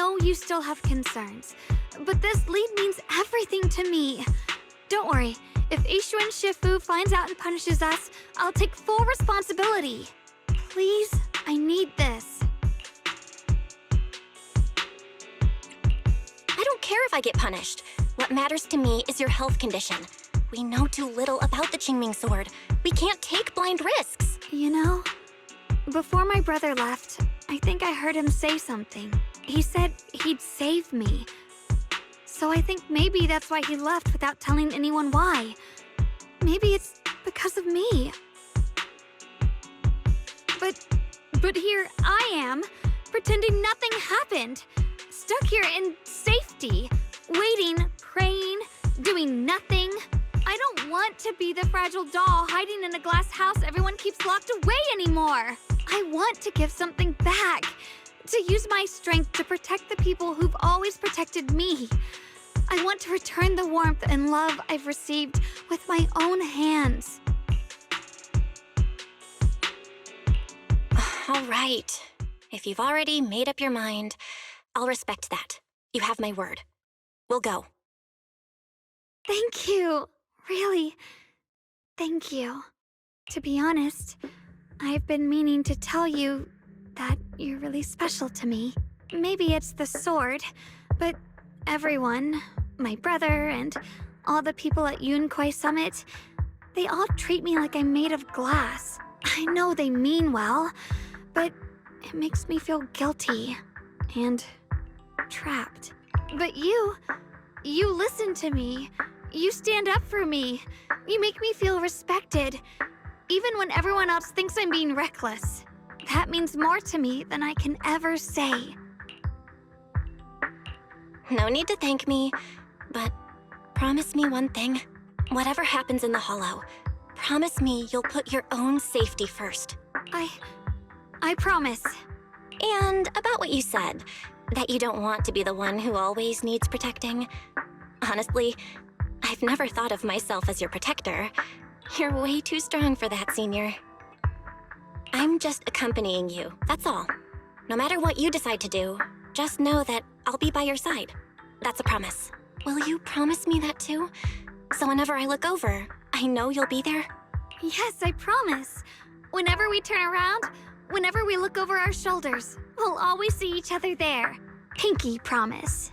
know you still have concerns, but this lead means everything to me. Don't worry, if Ishuan Shifu finds out and punishes us, I'll take full responsibility. Please, I need this. I don't care if I get punished. What matters to me is your health condition. We know too little about the Qingming sword. We can't take blind risks. You know, before my brother left, I think I heard him say something. He said he'd save me. So I think maybe that's why he left without telling anyone why. Maybe it's because of me. But here I am, pretending nothing happened. Stuck here in safety, waiting, praying, doing nothing. I don't want to be the fragile doll hiding in a glass house everyone keeps locked away anymore. I want to give something back, to use my strength to protect the people who've always protected me. I want to return the warmth and love I've received with my own hands. All right. If you've already made up your mind, I'll respect that. You have my word. We'll go. Thank you. Really, thank you. To be honest, I've been meaning to tell you that you're really special to me. Maybe it's the sword, but everyone, my brother and all the people at Yunkwai Summit, they all treat me like I'm made of glass. I know they mean well, but it makes me feel guilty and trapped. But you listen to me. You stand up for me. You make me feel respected, even when everyone else thinks I'm being reckless. That means more to me than I can ever say. No need to thank me, but promise me one thing. Whatever happens in the Hollow, promise me you'll put your own safety first. I promise. And about what you said, that you don't want to be the one who always needs protecting. Honestly, I've never thought of myself as your protector. You're way too strong for that, Senior. I'm just accompanying you, that's all. No matter what you decide to do, just know that I'll be by your side. That's a promise. Will you promise me that too? So whenever I look over, I know you'll be there? Yes, I promise. Whenever we turn around, whenever we look over our shoulders, we'll always see each other there. Pinky promise.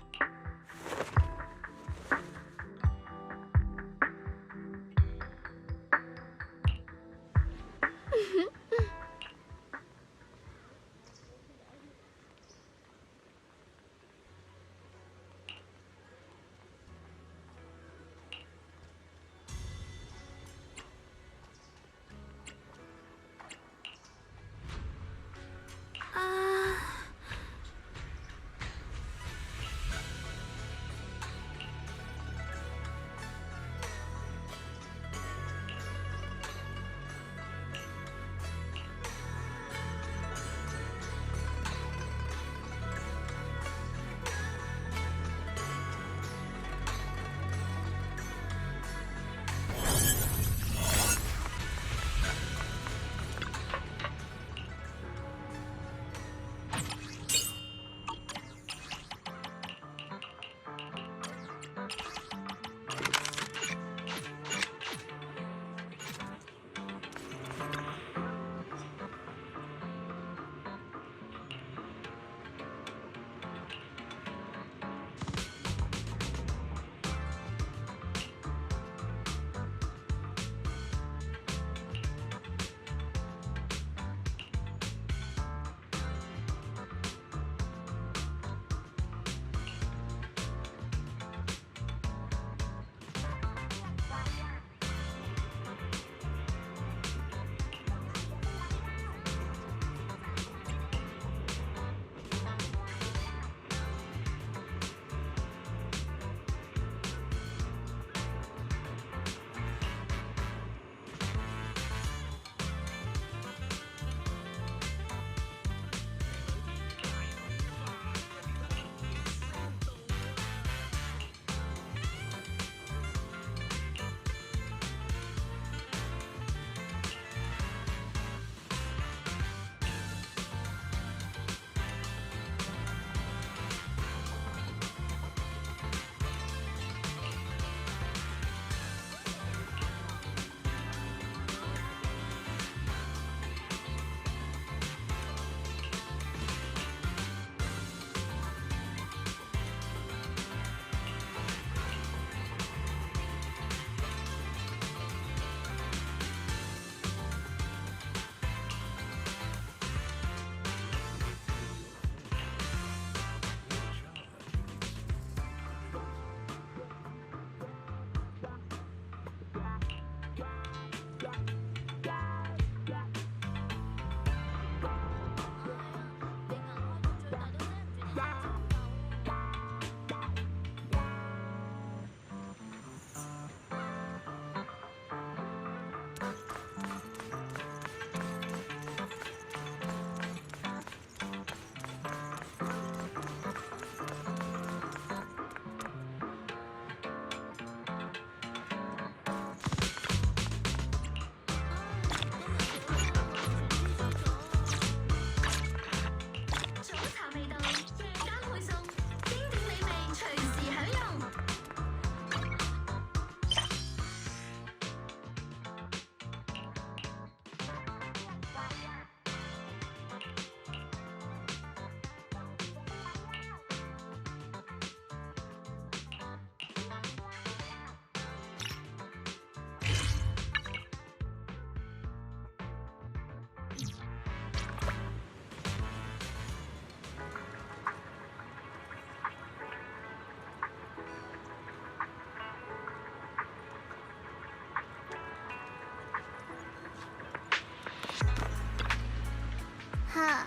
Huh.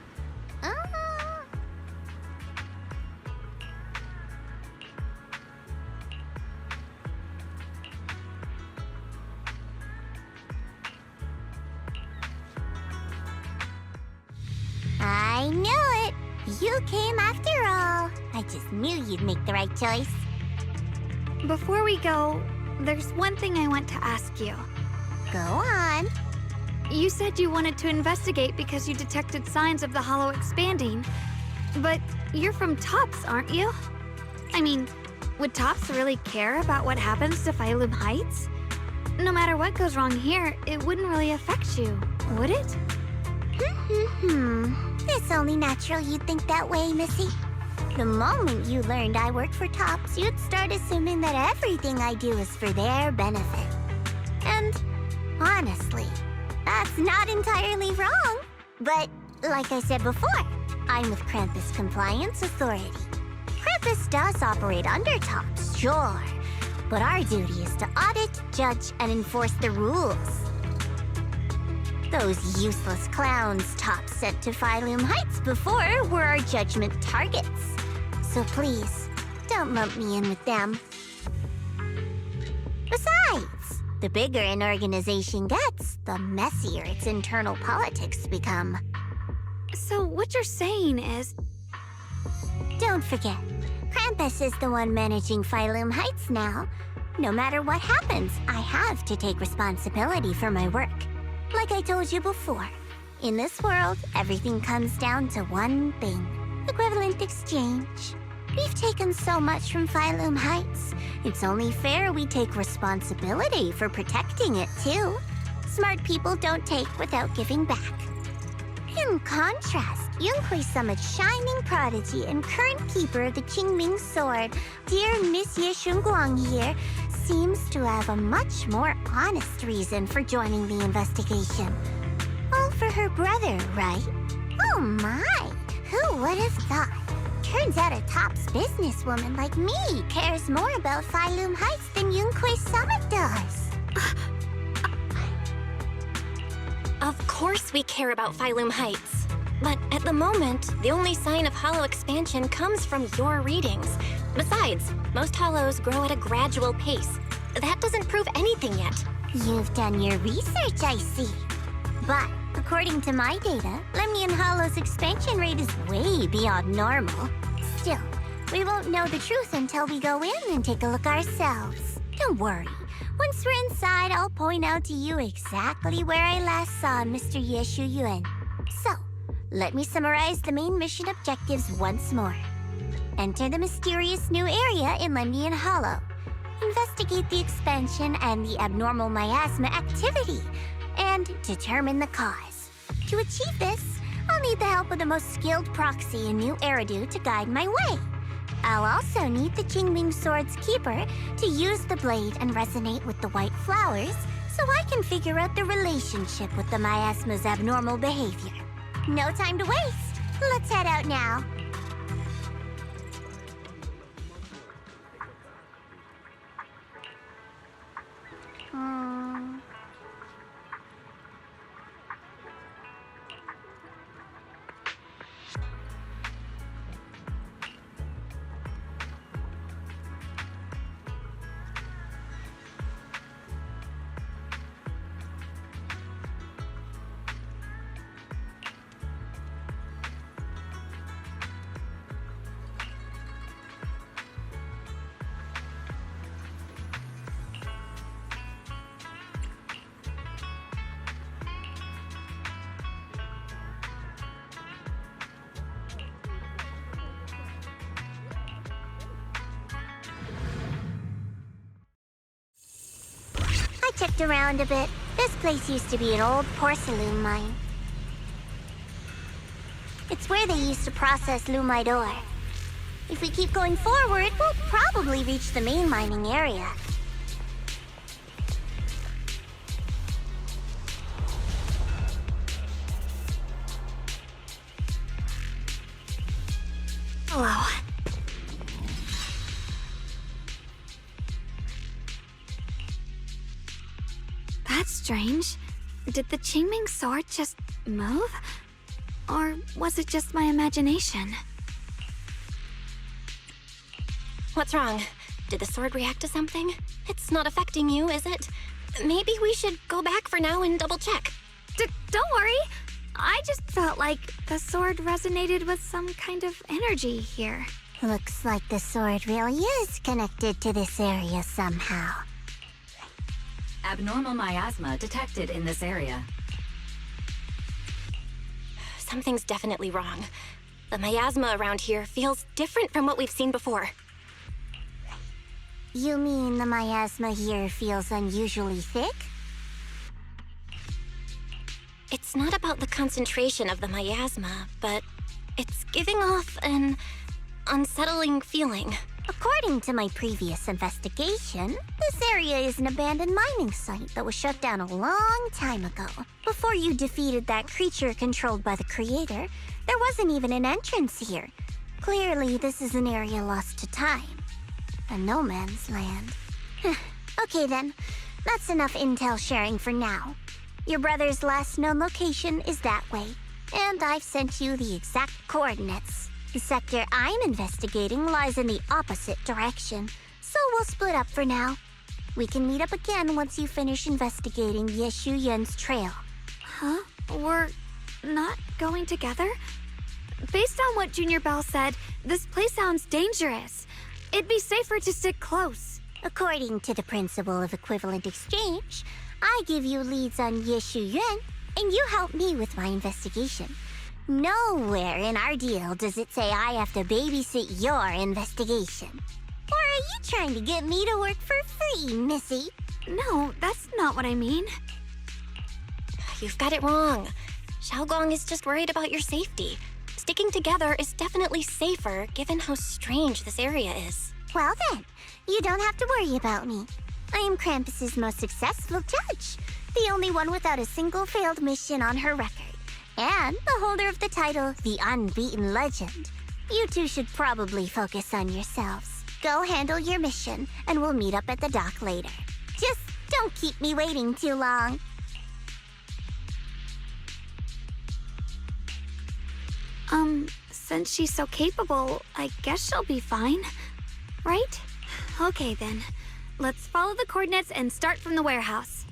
Uh... I knew it! You came after all. I just knew you'd make the right choice. Before we go, there's one thing I want to ask you. Go on. You said you wanted to investigate because you detected signs of the hollow expanding. But you're from Tops, aren't you? I mean, would Tops really care about what happens to Phylum Heights? No matter what goes wrong here, it wouldn't really affect you, would it? It's only natural you'd think that way, Missy. The moment you learned I worked for Tops, you'd start assuming that everything I do is for their benefit. And honestly, that's not entirely wrong. But like I said before, I'm with Krampus Compliance Authority. Krampus does operate under Tops, sure. But our duty is to audit, judge, and enforce the rules. Those useless clowns Tops sent to Phylum Heights before were our judgment targets. So please, don't lump me in with them. Besides, the bigger an organization gets, the messier its internal politics become. So what you're saying is... Don't forget, Krampus is the one managing Phylum Heights now. No matter what happens, I have to take responsibility for my work. Like I told you before, in this world, everything comes down to one thing. Equivalent exchange. We've taken so much from Phylum Heights. It's only fair we take responsibility for protecting it, too. Smart people don't take without giving back. In contrast, Yunhui Summit's shining prodigy and current keeper of the Qingming Sword, dear Miss Ye Shunguang here, seems to have a much more honest reason for joining the investigation. All for her brother, right? Oh my! Who would have thought? Turns out a Tops businesswoman like me cares more about Phylum Heights than Yunhui Summit does. Of course we care about Phylum Heights. But at the moment, the only sign of hollow expansion comes from your readings. Besides, most hollows grow at a gradual pace. That doesn't prove anything yet. You've done your research, I see. But according to my data, Lemnian Hollow's expansion rate is way beyond normal. Still, we won't know the truth until we go in and take a look ourselves. Don't worry. Once we're inside, I'll point out to you exactly where I last saw Mr. Ye Shuyuan. So, let me summarize the main mission objectives once more. Enter the mysterious new area in Lemnian Hollow. Investigate the expansion and the abnormal miasma activity, and determine the cause. To achieve this, I'll need the help of the most skilled proxy in New Eridu to guide my way. I'll also need the Qingming Sword's keeper to use the blade and resonate with the white flowers so I can figure out the relationship with the miasma's abnormal behavior. No time to waste. Let's head out now. I checked around a bit. This place used to be an old porcelain mine. It's where they used to process lumite ore. If we keep going forward, we'll probably reach the main mining area. Hello. That's strange. Did the Qingming Sword just move? Or was it just my imagination? What's wrong? Did the sword react to something? It's not affecting you, is it? Maybe we should go back for now and double check. Don't worry. I just felt like the sword resonated with some kind of energy here. Looks like the sword really is connected to this area somehow. Abnormal miasma detected in this area. Something's definitely wrong. The miasma around here feels different from what we've seen before. You mean the miasma here feels unusually thick? It's not about the concentration of the miasma, but it's giving off an unsettling feeling. According to my previous investigation, this area is an abandoned mining site that was shut down a long time ago. Before you defeated that creature controlled by the creator, there wasn't even an entrance here. Clearly, this is an area lost to time. A no man's land. Okay then, that's enough intel sharing for now. Your brother's last known location is that way, and I've sent you the exact coordinates. The sector I'm investigating lies in the opposite direction, so we'll split up for now. We can meet up again once you finish investigating Yeshu Yun's trail. Huh? We're not going together? Based on what Junior Bell said, this place sounds dangerous. It'd be safer to stick close. According to the principle of equivalent exchange, I give you leads on Yeshu Yun, and you help me with my investigation. Nowhere in our deal does it say I have to babysit your investigation. Or are you trying to get me to work for free, Missy? No, that's not what I mean. You've got it wrong. Xiaogong is just worried about your safety. Sticking together is definitely safer, given how strange this area is. Well then, you don't have to worry about me. I am Krampus's most successful judge, the only one without a single failed mission on her record, and the holder of the title, the Unbeaten Legend. You two should probably focus on yourselves. Go handle your mission, and we'll meet up at the dock later. Just don't keep me waiting too long. Since she's so capable, I guess she'll be fine. Right? Okay then. Let's follow the coordinates and start from the warehouse.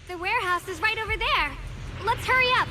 The warehouse is right over there. Let's hurry up.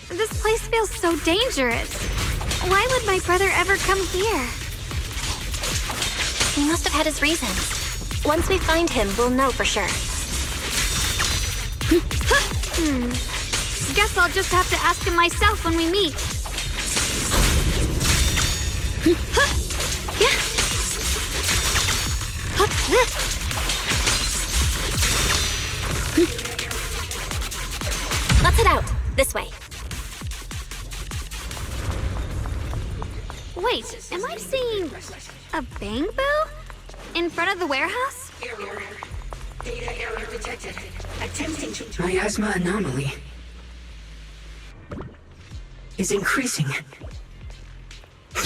This place feels so dangerous. Why would my brother ever come here? He must have had his reasons. Once we find him, we'll know for sure. Guess I'll just have to ask him myself when we meet. Let's head out. This way. Wait, am I seeing a bang boo? In front of the warehouse? Data error detected. Attempting to... Miasma anomaly is increasing. I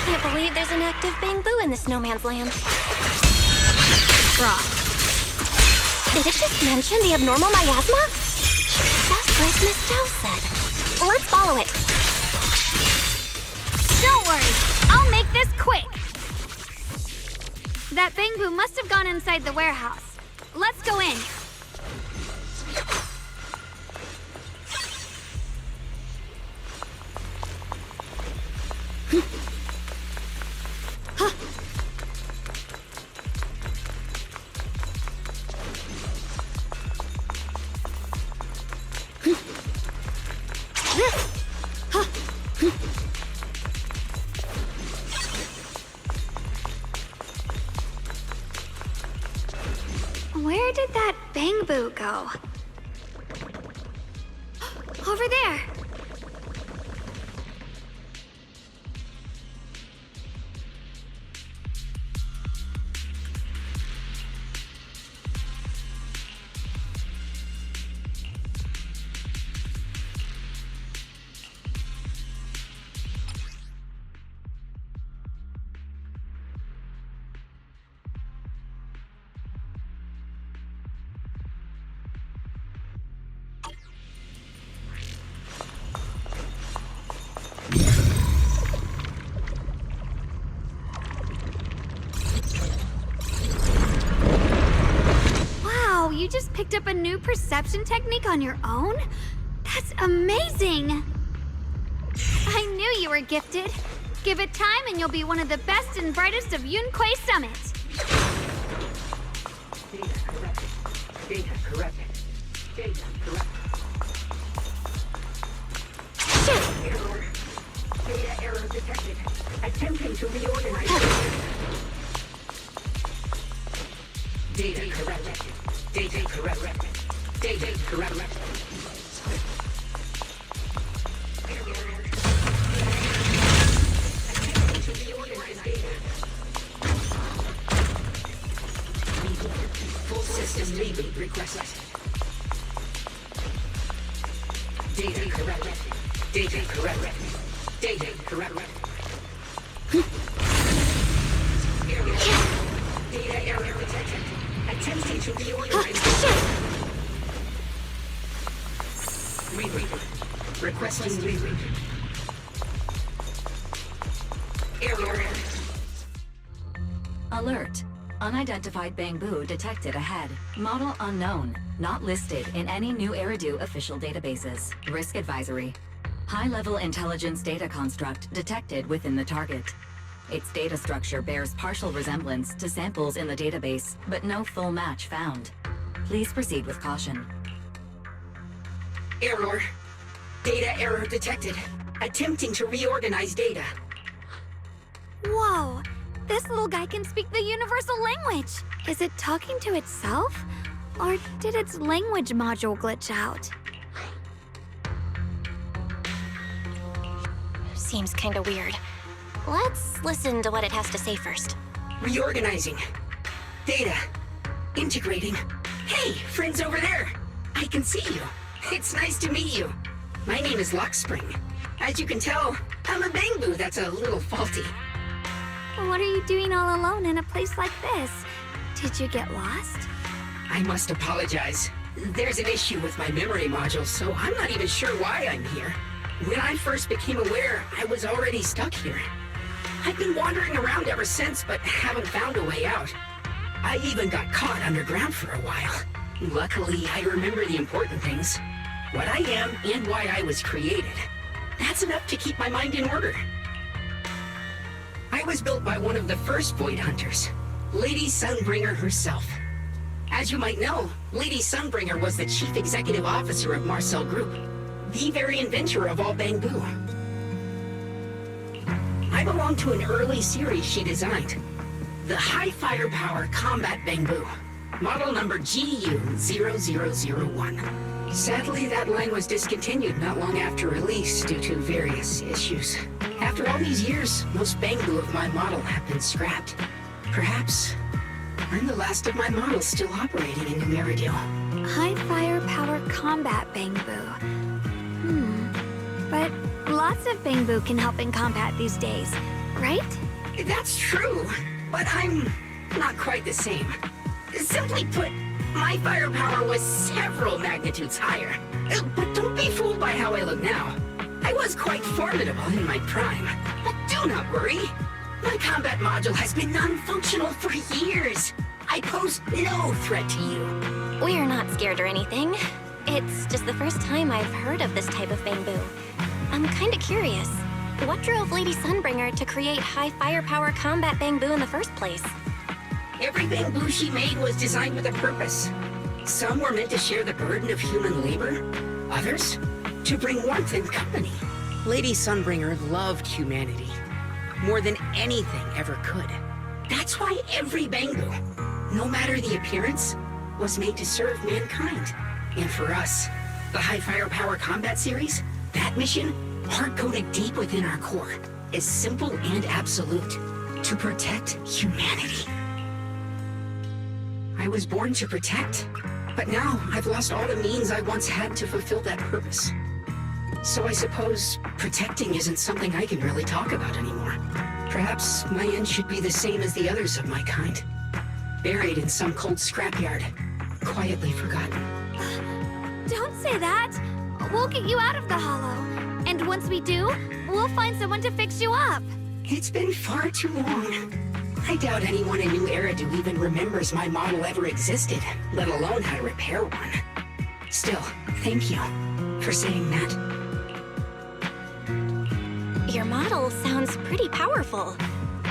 can't believe there's an active bamboo in this no man's land. Wrong. Did it just mention the abnormal miasma? Just like Miss Zhao said. Let's follow it. Don't worry, I'll make this quick. That bamboo must have gone inside the warehouse. Let's go in. Where did that Bangbu go? Over there! Wow, you just picked up a new perception technique on your own? That's amazing! I knew you were gifted. Give it time and you'll be one of the best and brightest of Yunquay Summit. Data corrupted. Data corrupted. Error. Data error detected. Attempting to reorganize. Data corrupted. Data corrupted. Data corrupted. Attempting to reorganize data. Full system reboot requested. Data corrupted. Data corrupted. Data corrupted. Data error detected. Attempting to reorganize. Reboot. Requesting reboot. Error. Alert. Unidentified Bangbu detected ahead. Model unknown. Not listed in any new Eridu official databases. Risk advisory. High-level intelligence data construct detected within the target. Its data structure bears partial resemblance to samples in the database, but no full match found. Please proceed with caution. Error. Data error detected. Attempting to reorganize data. Whoa! This little guy can speak the universal language! Is it talking to itself? Or did its language module glitch out? Seems kinda weird. Let's listen to what it has to say first. Reorganizing. Data. Integrating. Hey, friends over there! I can see you. It's nice to meet you. My name is Lockspring. As you can tell, I'm a Bangbu that's a little faulty. What are you doing all alone in a place like this? Did you get lost? I must apologize. There's an issue with my memory module, so I'm not even sure why I'm here. When I first became aware, I was already stuck here. I've been wandering around ever since, but haven't found a way out. I even got caught underground for a while. Luckily, I remember the important things. What I am and why I was created. That's enough to keep my mind in order. I was built by one of the first Void Hunters, Lady Sunbringer herself. As you might know, Lady Sunbringer was the chief executive officer of Marcel Group, the very inventor of all Bangbu. I belong to an early series she designed, the High Firepower Combat Bangbu, model number GU0001. Sadly, that line was discontinued not long after release due to various issues. After all these years, most Bangbu of my model have been scrapped. Perhaps I'm the last of my models still operating in New Eridu. High firepower combat Bangbu. But lots of Bangbu can help in combat these days, right? That's true, but I'm not quite the same. Simply put, my firepower was several magnitudes higher. But don't be fooled by how I look now. I was quite formidable in my prime. But do not worry. My combat module has been non-functional for years. I pose no threat to you. We're not scared or anything. It's just the first time I've heard of this type of Bangbu. I'm kinda curious. What drove Lady Sunbringer to create high firepower combat Bangbu in the first place? Every Bangbu she made was designed with a purpose. Some were meant to share the burden of human labor. Others, to bring warmth and company. Lady Sunbringer loved humanity more than anything ever could. That's why every Bangbu, no matter the appearance, was made to serve mankind. And for us, the High Firepower Combat Series, that mission, hard-coded deep within our core, is simple and absolute. To protect humanity. I was born to protect, but now I've lost all the means I once had to fulfill that purpose. So I suppose protecting isn't something I can really talk about anymore. Perhaps my end should be the same as the others of my kind. Buried in some cold scrapyard, quietly forgotten. Don't say that! We'll get you out of the hollow. And once we do, we'll find someone to fix you up. It's been far too long. I doubt anyone in New Eridu even remembers my model ever existed, let alone how to repair one. Still, thank you for saying that. Your model sounds pretty powerful.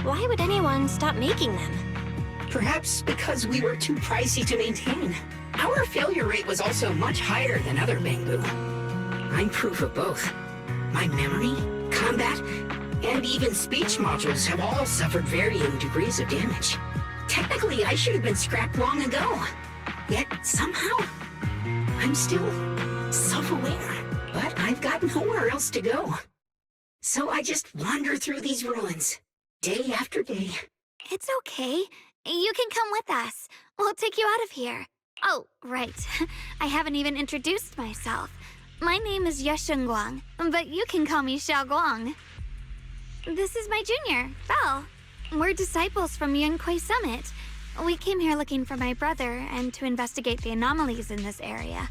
Why would anyone stop making them? Perhaps because we were too pricey to maintain. Our failure rate was also much higher than other Bangbu. I'm proof of both. My memory, combat, and even speech modules have all suffered varying degrees of damage. Technically, I should have been scrapped long ago. Yet, somehow, I'm still self-aware. But I've got nowhere else to go. So I just wander through these ruins, day after day. It's okay. You can come with us. We'll take you out of here. Oh, right. I haven't even introduced myself. My name is Yesheng Guang, but you can call me Xiao Guang. This is my junior, Belle. We're disciples from Yunquay Summit. We came here looking for my brother and to investigate the anomalies in this area.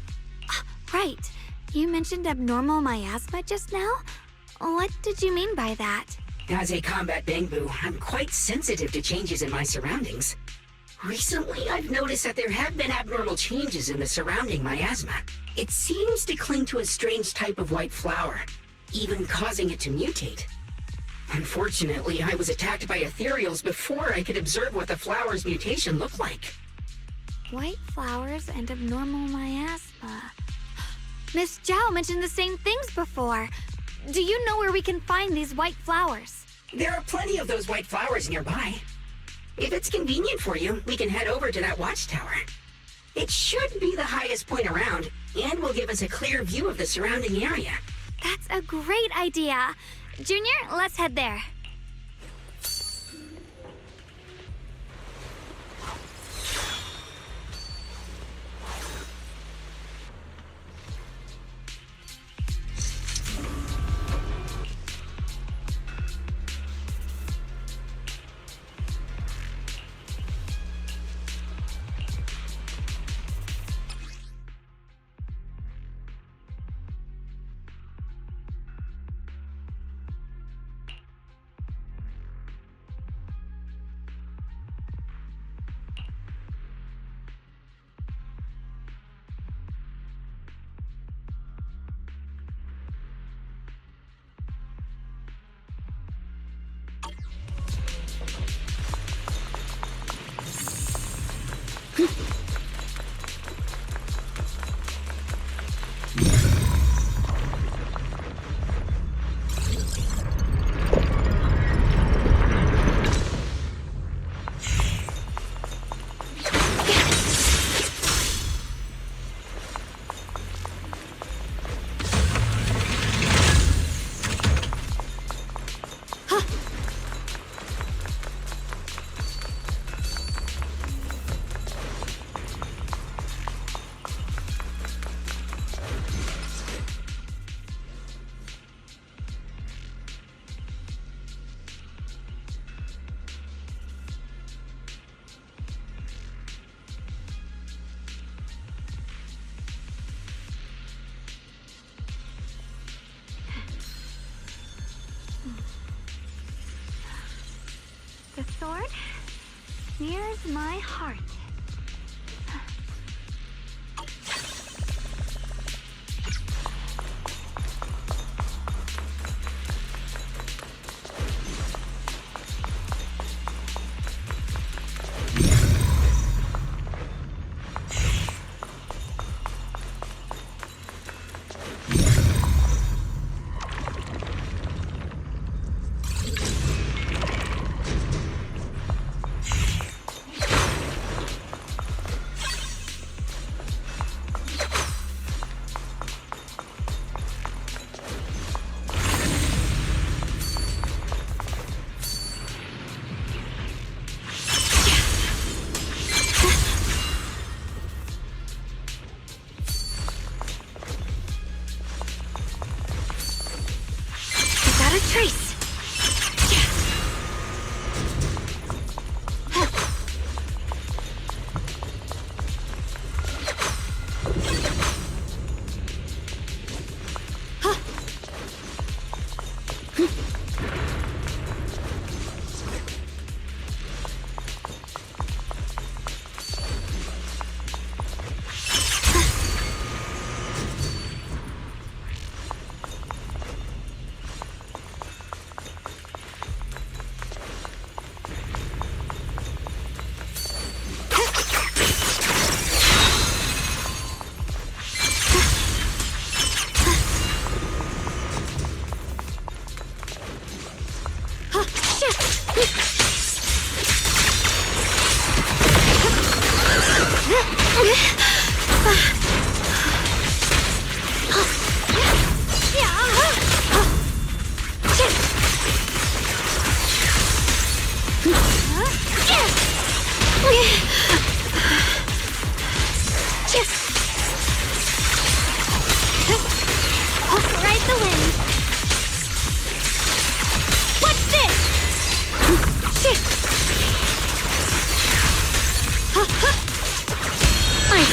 Right. You mentioned abnormal miasma just now? What did you mean by that? As a combat Bangbu, I'm quite sensitive to changes in my surroundings. Recently, I've noticed that there have been abnormal changes in the surrounding miasma. It seems to cling to a strange type of white flower, even causing it to mutate. Unfortunately, I was attacked by ethereals before I could observe what the flower's mutation looked like. White flowers and abnormal miasma. Miss Zhao mentioned the same things before. Do you know where we can find these white flowers? There are plenty of those white flowers nearby. If it's convenient for you, we can head over to that watchtower. It should be the highest point around, and will give us a clear view of the surrounding area. That's a great idea. Junior, let's head there. The sword nears my heart.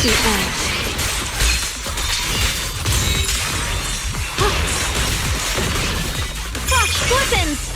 The edge. Flash glistens!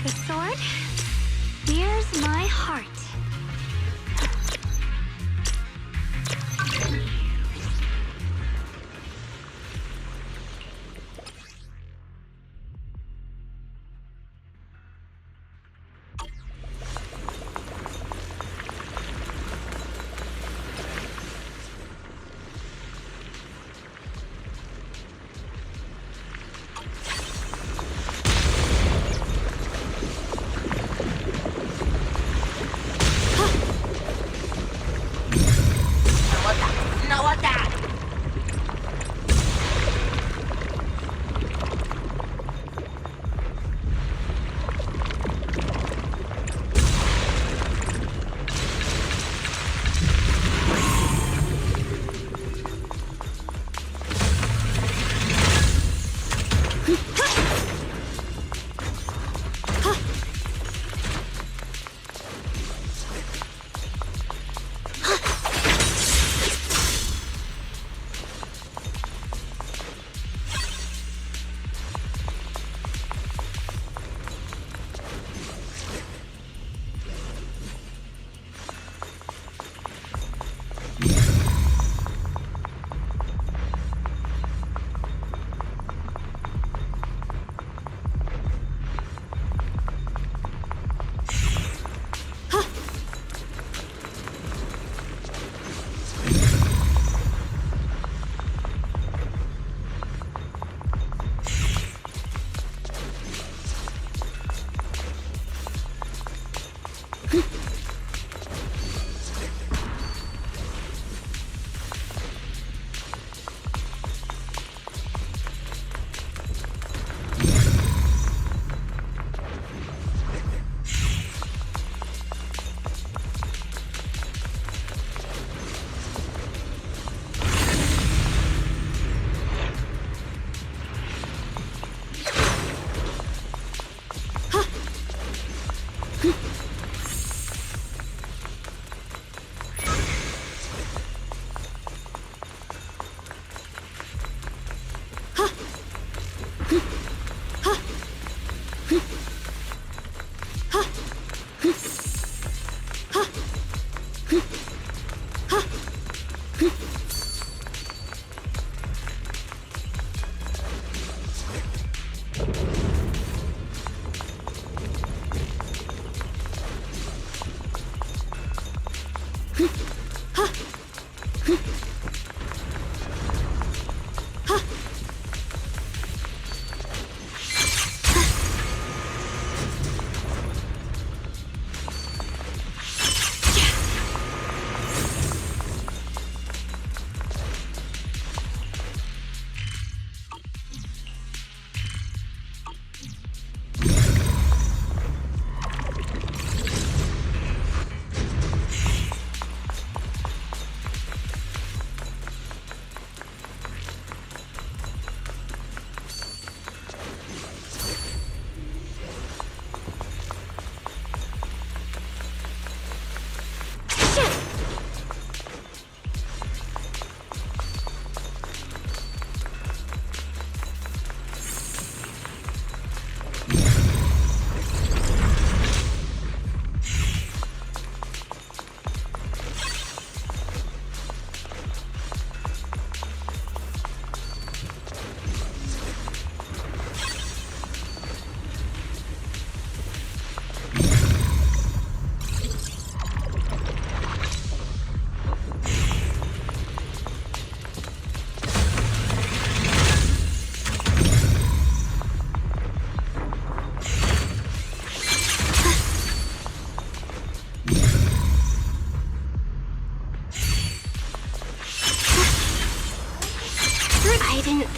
The sword? Here's my heart.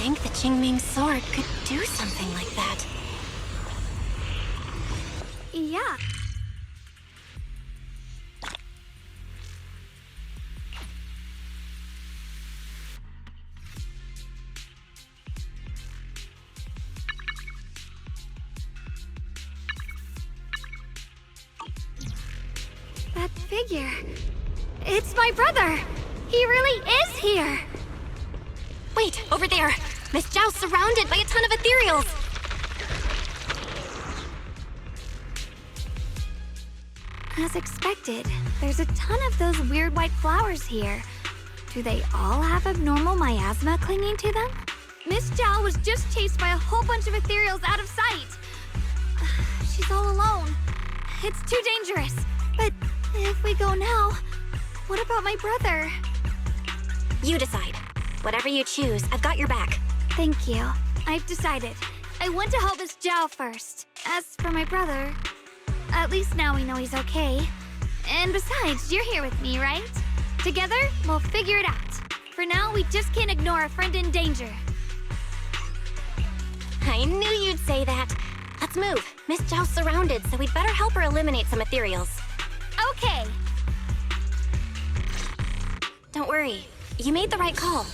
think the Qingming sword could do something like that. Yeah. That figure. It's my brother. He really is here. Wait, over there! Miss Zhao's surrounded by a ton of ethereals! As expected, there's a ton of those weird white flowers here. Do they all have abnormal miasma clinging to them? Miss Zhao was just chased by a whole bunch of ethereals out of sight. She's all alone. It's too dangerous. But if we go now, what about my brother? You decide. Whatever you choose, I've got your back. Thank you. I've decided. I want to help Miss Zhao first. As for my brother, at least now we know he's okay. And besides, you're here with me, right? Together, we'll figure it out. For now, we just can't ignore a friend in danger. I knew you'd say that. Let's move. Miss Zhao's surrounded, so we'd better help her eliminate some ethereals. Okay. Don't worry. You made the right call.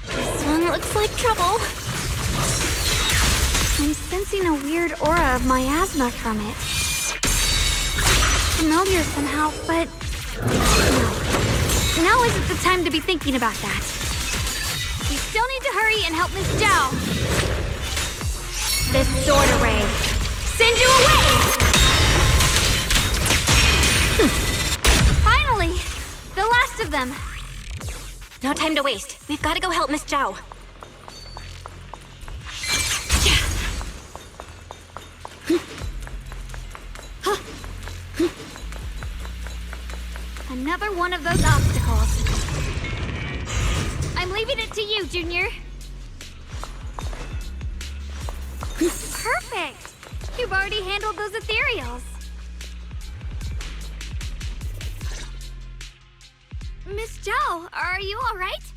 This one looks like trouble. I'm sensing a weird aura of miasma from it. Familiar somehow, but... no. Now isn't the time to be thinking about that. We still need to hurry and help Miss Zhao. This sword array. Send you away! Finally! The last of them. No time to waste. We've got to go help Miss Zhao. Another one of those obstacles. I'm leaving it to you, Junior. Perfect! You've already handled those ethereals. Miss Zhao, are you alright?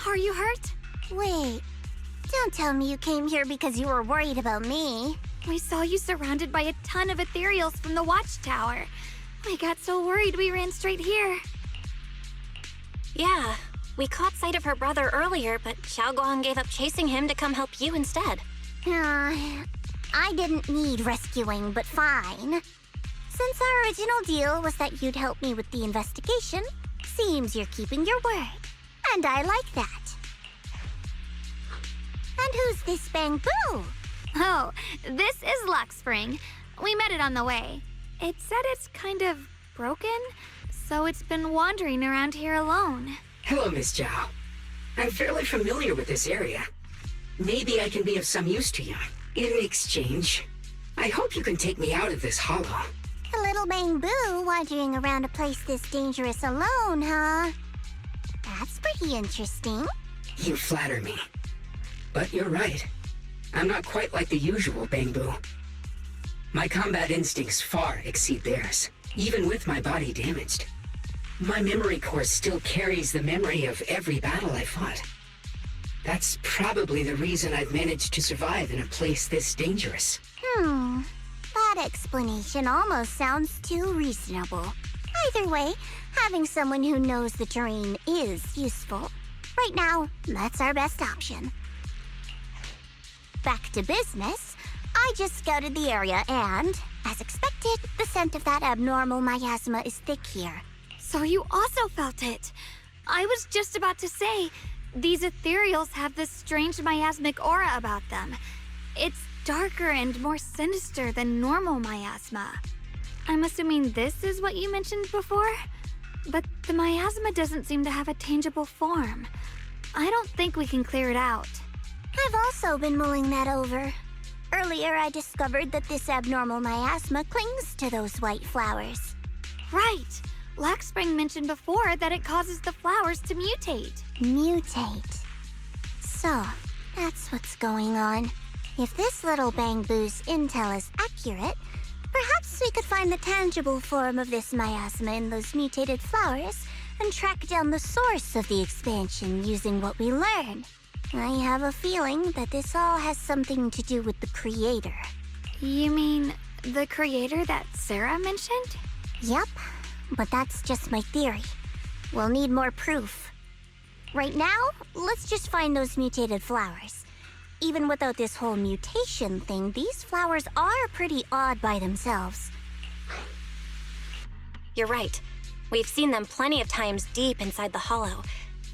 Are you hurt? Wait, don't tell me you came here because you were worried about me. We saw you surrounded by a ton of ethereals from the watchtower. I got so worried we ran straight here. Yeah, we caught sight of her brother earlier, but Xiaoguang gave up chasing him to come help you instead. I didn't need rescuing, but fine. Since our original deal was that you'd help me with the investigation, seems you're keeping your word. And I like that. And who's this Bamboo? Oh, this is Luxspring. We met it on the way. It said it's kind of broken, so it's been wandering around here alone. Hello, Miss Zhao. I'm fairly familiar with this area. Maybe I can be of some use to you. In exchange, I hope you can take me out of this hollow. A little Bamboo wandering around a place this dangerous alone, huh? That's pretty interesting. You flatter me. But you're right. I'm not quite like the usual Bamboo. My combat instincts far exceed theirs, even with my body damaged. My memory core still carries the memory of every battle I fought. That's probably the reason I've managed to survive in a place this dangerous. That explanation almost sounds too reasonable. Either way, having someone who knows the terrain is useful. Right now, that's our best option. Back to business. I just scouted the area and, as expected, the scent of that abnormal miasma is thick here. So you also felt it. I was just about to say, these ethereals have this strange miasmic aura about them. It's darker and more sinister than normal miasma. I'm assuming this is what you mentioned before? But the miasma doesn't seem to have a tangible form. I don't think we can clear it out. I've also been mulling that over. Earlier, I discovered that this abnormal miasma clings to those white flowers. Right. Blackspring mentioned before that it causes the flowers to mutate. Mutate. So, that's what's going on. If this little Bangbu's intel is accurate, perhaps we could find the tangible form of this miasma in those mutated flowers and track down the source of the expansion using what we learn. I have a feeling that this all has something to do with the creator. You mean the creator that Sarah mentioned? Yep, but that's just my theory. We'll need more proof. Right now, let's just find those mutated flowers. Even without this whole mutation thing, these flowers are pretty odd by themselves. You're right. We've seen them plenty of times deep inside the hollow.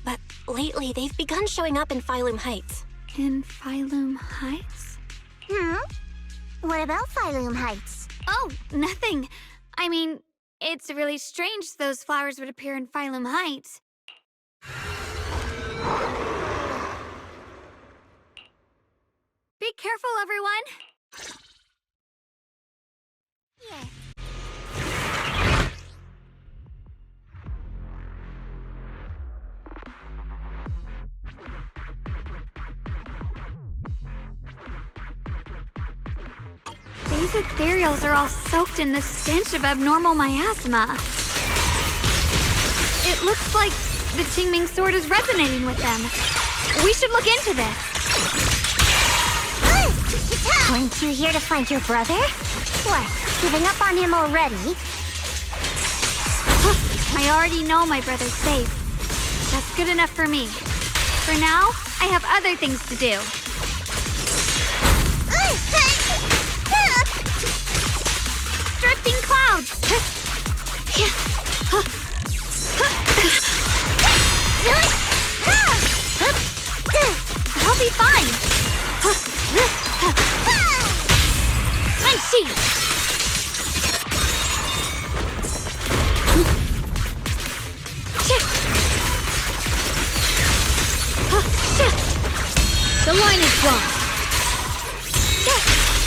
But lately, they've begun showing up in Phylum Heights. In Phylum Heights? What about Phylum Heights? Oh, nothing. I mean, it's really strange those flowers would appear in Phylum Heights. Be careful, everyone! Yeah. These ethereals are all soaked in the stench of abnormal miasma. It looks like the Qingming sword is resonating with them. We should look into this. Weren't you here to find your brother? What, giving up on him already? I already know my brother's safe. That's good enough for me. For now, I have other things to do. Drifting clouds! I'll be fine! Menchi! The line is drawn!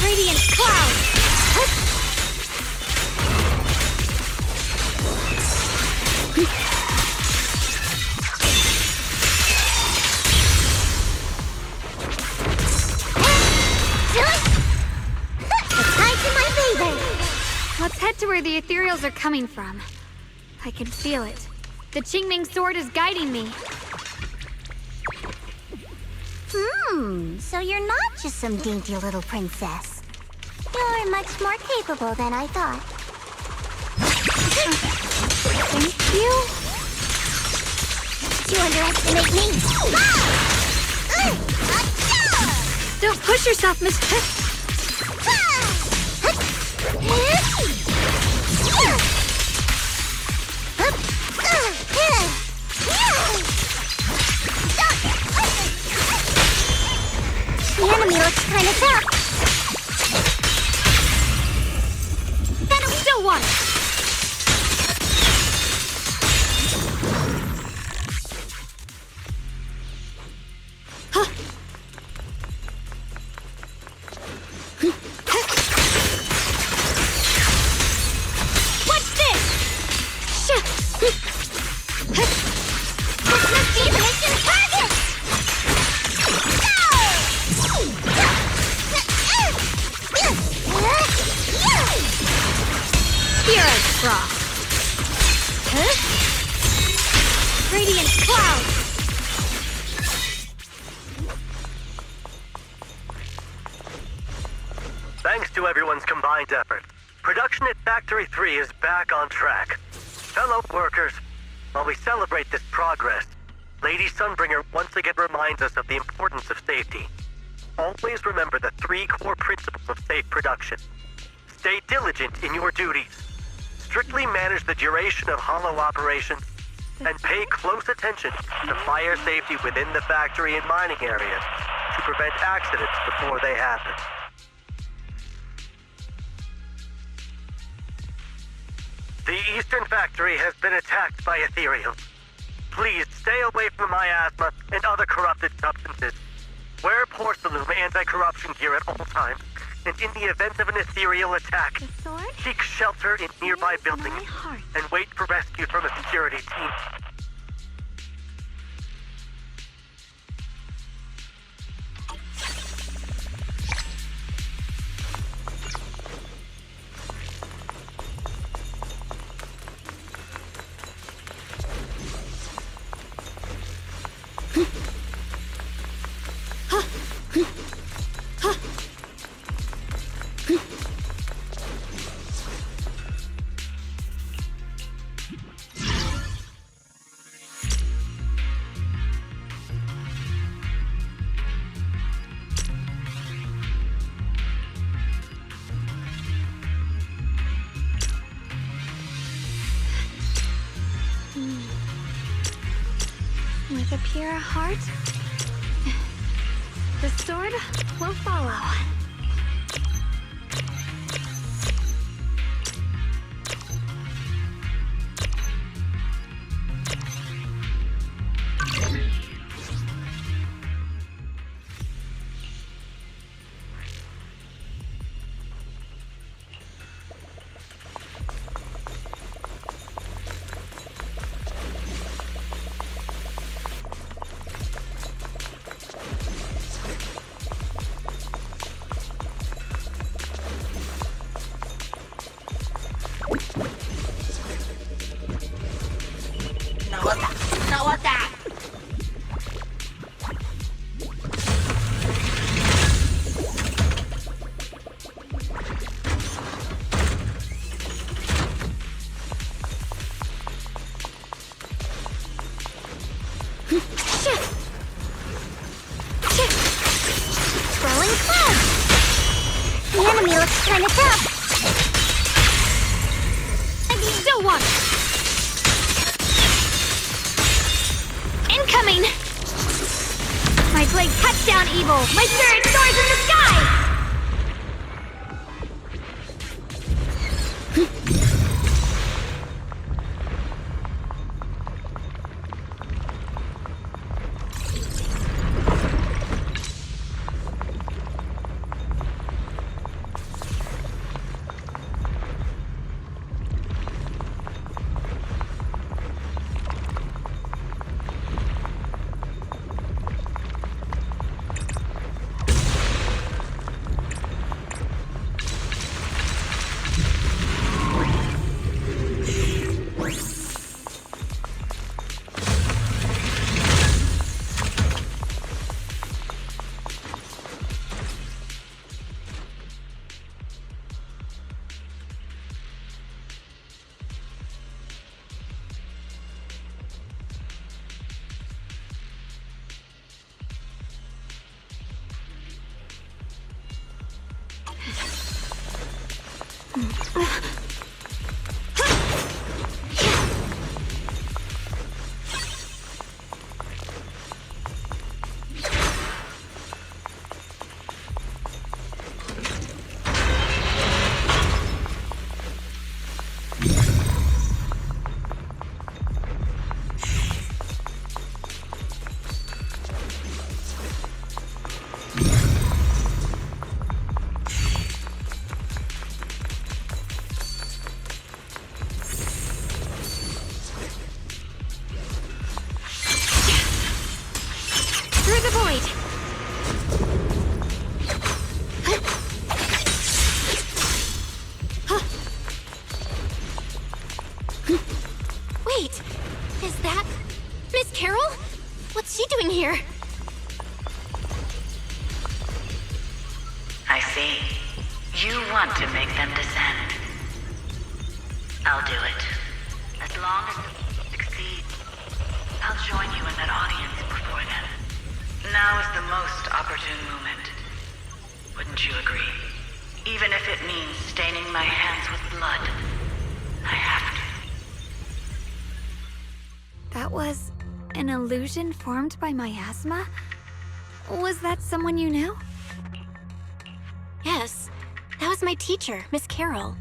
Radiant cloud! Let's head to where the ethereals are coming from. I can feel it. The Qingming sword is guiding me. So you're not just some dainty little princess. You're much more capable than I thought. Thank you. You underestimate me. Don't push yourself, Miss... The enemy looks kind of tough. Venom still one! What's this? This must be the mission target! Hero's Frost. Radiant cloud. Thanks to everyone's combined effort, production at Factory 3 is back on track. Fellow workers, while we celebrate this progress, Lady Sunbringer once again reminds us of the importance of safety. Always remember the 3 core principles of safe production. Stay diligent in your duties. Strictly manage the duration of hollow operations, and pay close attention to fire safety within the factory and mining areas to prevent accidents before they happen. The Eastern Factory has been attacked by ethereals. Please stay away from miasma and other corrupted substances. Wear porcelain anti-corruption gear at all times, and in the event of an ethereal attack, The sword? seek shelter in nearby Where's buildings my heart? and wait for rescue from a security team. With a pure heart, the sword will follow. Swirling clouds! The enemy looks kinda tough. Still one! Incoming! My blade cuts down evil! My spirit soars in the sky! Through the void! Wait, is that Miss Carol? What's she doing here? I see. You want to make them descend. I'll do it. As long as you succeed, I'll join you in that audience before them. Now is the most opportune moment. Wouldn't you agree? Even if it means staining my hands with blood, I have to. That was an illusion formed by miasma? Was that someone you knew? Yes, that was my teacher, Miss Carol.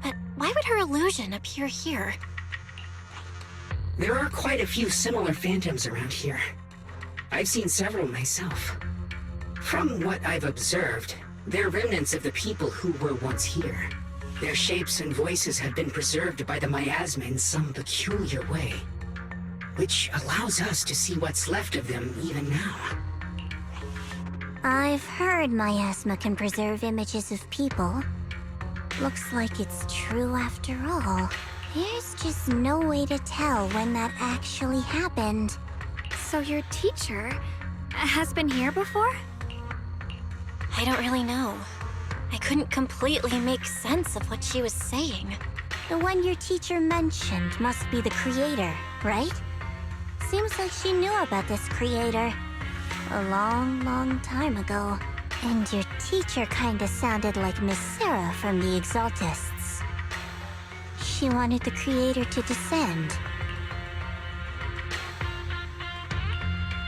But why would her illusion appear here? There are quite a few similar phantoms around here. I've seen several myself. From what I've observed, they're remnants of the people who were once here. Their shapes and voices have been preserved by the miasma in some peculiar way, which allows us to see what's left of them even now. I've heard miasma can preserve images of people. Looks like it's true after all. There's just no way to tell when that actually happened. So your teacher has been here before? I don't really know. I couldn't completely make sense of what she was saying. The one your teacher mentioned must be the creator, right? Seems like she knew about this creator a long, long time ago. And your teacher kinda sounded like Miss Sarah from the Exaltists. She wanted the creator to descend.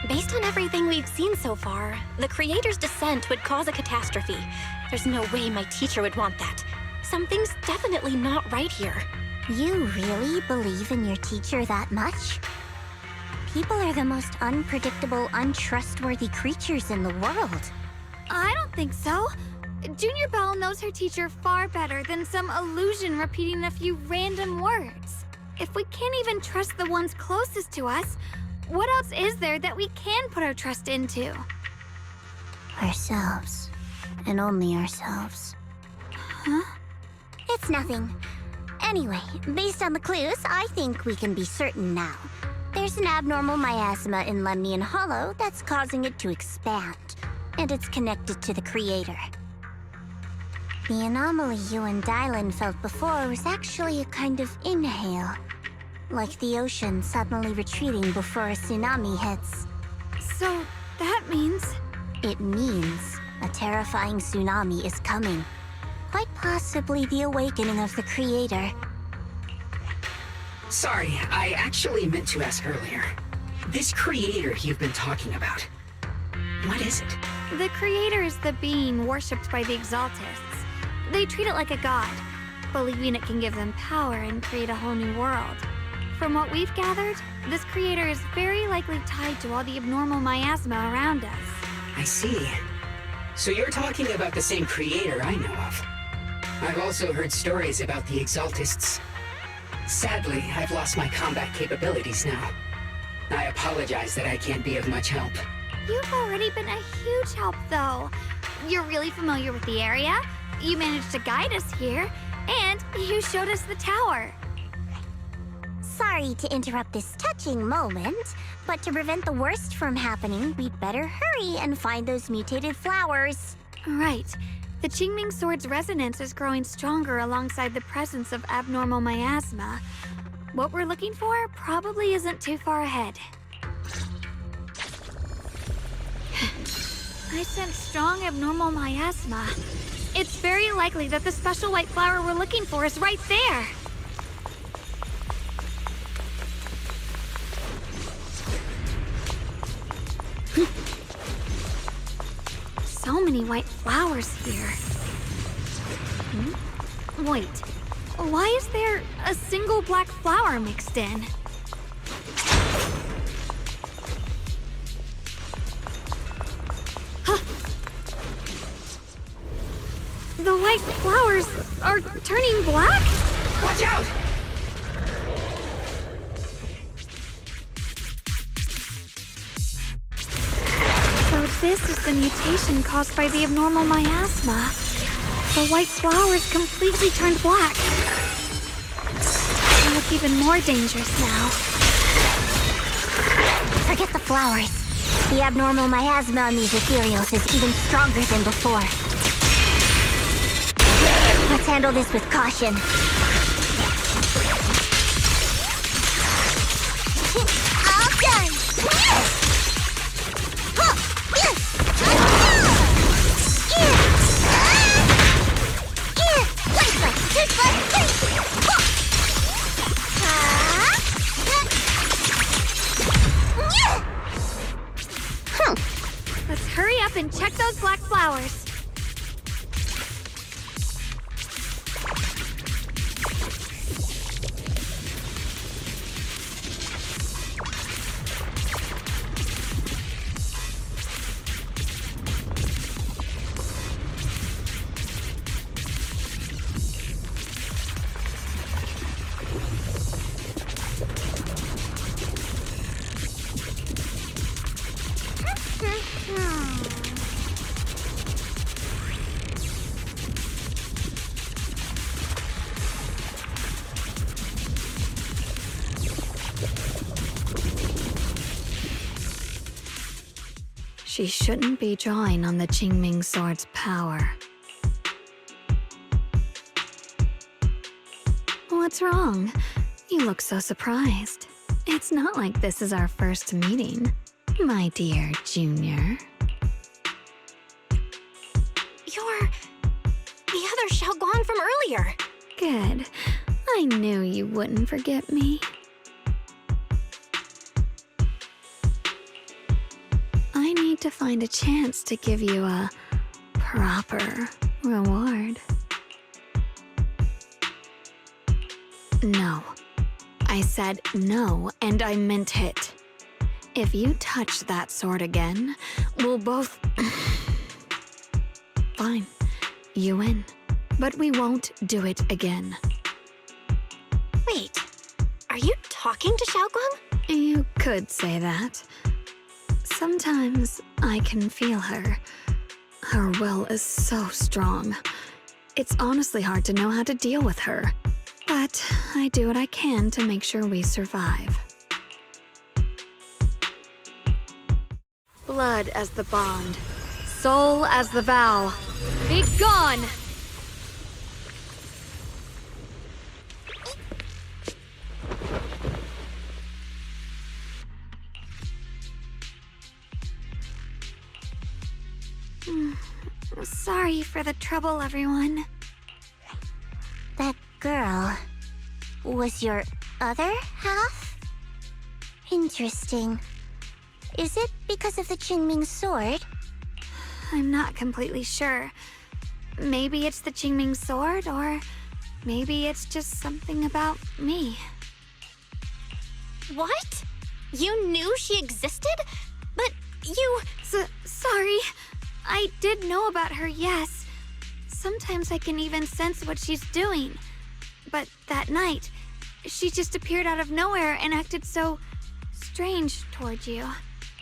Based on everything we've seen so far, the creator's descent would cause a catastrophe. There's no way my teacher would want that. Something's definitely not right here. You really believe in your teacher that much? People are the most unpredictable, untrustworthy creatures in the world. I don't think so. Junior Belle knows her teacher far better than some illusion repeating a few random words. If we can't even trust the ones closest to us, what else is there that we can put our trust into? Ourselves. And only ourselves. Huh? It's nothing. Anyway, based on the clues, I think we can be certain now. There's an abnormal miasma in Lemnian Hollow that's causing it to expand, and it's connected to the creator. The anomaly you and Dylan felt before was actually a kind of inhale, like the ocean suddenly retreating before a tsunami hits. So that means... It means a terrifying tsunami is coming. Quite possibly the awakening of the creator. Sorry, I actually meant to ask earlier. This creator you've been talking about, what is it? The creator is the being worshipped by the Exaltists. They treat it like a god, believing it can give them power and create a whole new world. From what we've gathered, this creator is very likely tied to all the abnormal miasma around us. I see. So you're talking about the same creator I know of. I've also heard stories about the Exaltists. Sadly, I've lost my combat capabilities now. I apologize that I can't be of much help. You've already been a huge help, though. You're really familiar with the area, you managed to guide us here, and you showed us the tower. Sorry to interrupt this touching moment, but to prevent the worst from happening, we'd better hurry and find those mutated flowers. Right. The Qingming Sword's resonance is growing stronger alongside the presence of abnormal miasma. What we're looking for probably isn't too far ahead. I sense strong abnormal miasma. It's very likely that the special white flower we're looking for is right there. So many white flowers here. Wait, why is there a single black flower mixed in? Huh. The white flowers are turning black? Watch out! So this is the mutation caused by the abnormal miasma. The white flowers completely turned black. They look even more dangerous now. Forget the flowers. The abnormal miasma on these ethereals is even stronger than before. Let's handle this with caution. All done! Let's hurry up and check those black flowers. She shouldn't be drawing on the Qingming sword's power. What's wrong? You look so surprised. It's not like this is our first meeting, my dear Junior. You're the other Xiaoguang from earlier. Good. I knew you wouldn't forget me. I need to find a chance to give you a proper reward. No. I said no, and I meant it. If you touch that sword again, we'll both... Fine. You win. But we won't do it again. Wait, are you talking to Xiaoguang? You could say that. Sometimes I can feel her. Her will is so strong. It's honestly hard to know how to deal with her. But I do what I can to make sure we survive. Blood as the bond. Soul as the vow. Be gone! Sorry for the trouble, everyone. That girl was your other half? Interesting. Is it because of the Qingming sword? I'm not completely sure. Maybe it's the Qingming sword, or maybe it's just something about me. What? You knew she existed? But you... Sorry. I did know about her, yes. Sometimes I can even sense what she's doing. But that night, she just appeared out of nowhere and acted so strange toward you.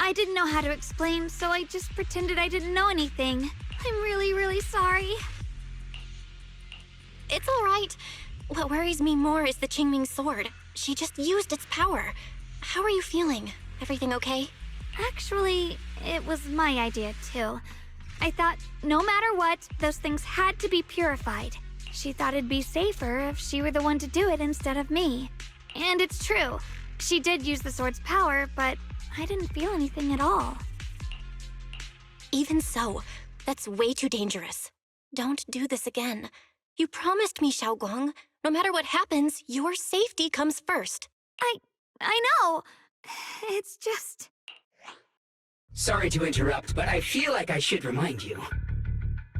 I didn't know how to explain, so I just pretended I didn't know anything. I'm really, really sorry. It's all right. What worries me more is the Qingming sword. She just used its power. How are you feeling? Everything okay? Actually, it was my idea, too. I thought no matter what, those things had to be purified. She thought it'd be safer if she were the one to do it instead of me. And it's true. She did use the sword's power, but I didn't feel anything at all. Even so, that's way too dangerous. Don't do this again. You promised me, Xiaoguang. No matter what happens, your safety comes first. I know. It's just... Sorry to interrupt, but I feel like I should remind you.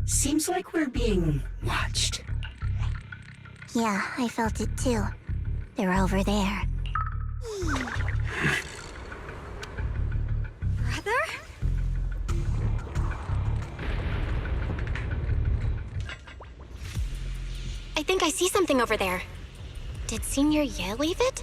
Seems like we're being watched. Yeah, I felt it too. They're over there. Brother? I think I see something over there. Did Senior Ye leave it?